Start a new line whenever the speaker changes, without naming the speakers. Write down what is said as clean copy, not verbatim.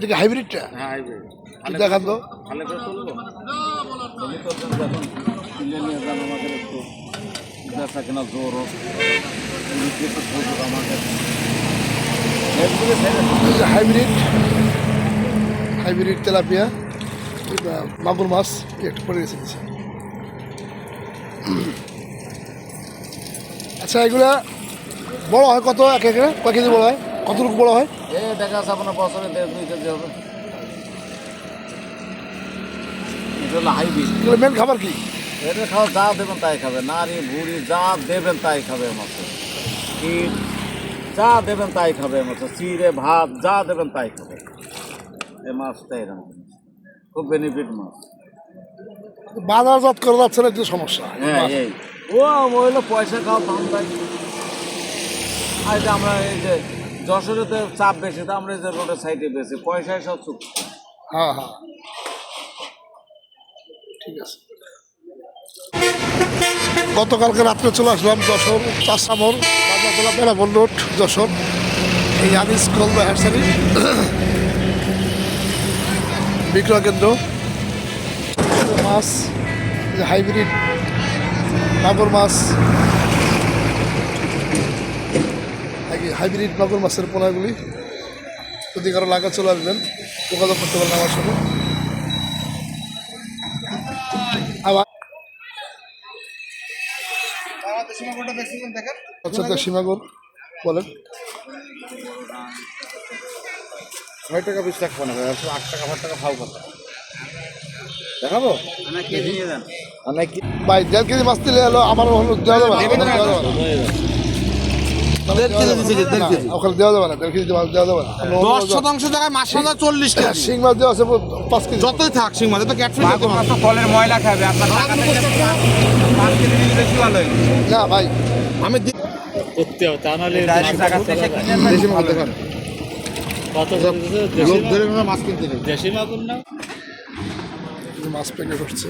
এটা কি হাইব্রিডটা?
হ্যাঁ হাইব্রিড।
দেখান তো।
ভালো করে তুলবো যখন কিনে নিয়ে যান আমাদের একটু বেচা কেনা জোর হোক একটু সুযোগ আমাদের
হাইব্রিড হাইব্রিড তেলাপিয়া মাগুর মাছ একটু পরে রেখে দিচ্ছি। আচ্ছা এগুলা বড় হয় কত এক একে কয় কেজি বড় হয় কতটুকু বড় হয়?
দেখা যাচ্ছে আপনার বছরে 1.5-2 কেজি হবে। এটা হলো হাইব্রিড।
এগুলো মেন খাবার কি?
এটা খাওয়া যা দেবেন তাই খাবে, নারী ভুড়ি যা দেবেন তাই খাবে মাছ, ক্ষীর যা দেবেন তাই খাবে মাছ, চিড়ে ভাত যা দেবেন তাই খাবে। এই মাছটা এরকম খুব বেনিফিট মাছ।
বাজারজাত করা যাচ্ছে না একটু সমস্যা।
হ্যাঁ এই হইলো পয়সা খাওয়া দাম তাই। আর যে আমরা এই যে যশোরেতে চাপ বেশি, তো আমরা এই যে রোডের সাইডে বেশি পয়সায় সব চুপ।
হ্যাঁ হ্যাঁ ঠিক আছে। গতকালকে রাত্রে চলে আসলাম যশোর চাষামোড় বাজারতলা বেড়াবন রোড যশোর, এই আনিস কলদা হ্যাসারি বিক্রয় কেন্দ্র। মাছ হাইব্রিড মাগুর মাছ, হাইব্রিড মাগুর মাছের পোনাগুলি যদি কারো লাগা চলে আসবেন যোগাযোগ করতে পারেন আমার সাথে। আবার আচ্ছা দেশি মাগুর বলেন।
6 টাকা 20 টাকা পান, 8 টাকা 8 টাকা ভাও কথা দেখাবো না কেজি নিয়ে যান।
ভাই 1.5 কেজি মাছ দিলে হলো আমার হলো দেওয়া যাবে না, ওখানে দেওয়া যাবে না 1.5 কেজি মাছ দেওয়া যাবে না।
10% জায়গায় মাছ ভাজা 40 টাকা,
শিং মাছ দেওয়া আছে 5 কেজি।
যতই থাক শিং মাছ তো ক্যাটফিশ
তো ফলের ময়লা খাবে আপনার টাকা থেকে 5 কেজি নিলে বেশি ভালো হয়
না ভাই
আমি
করতে হবে, তা নাহলে
ডাইরেক্ট টাকা থেকে কিনে
দেশি মাছ দেখান।
কত
লোক ধরে মাছ কিনতে নেই।
দেশি মাগুর না
মাছ প্যাকেট হচ্ছে।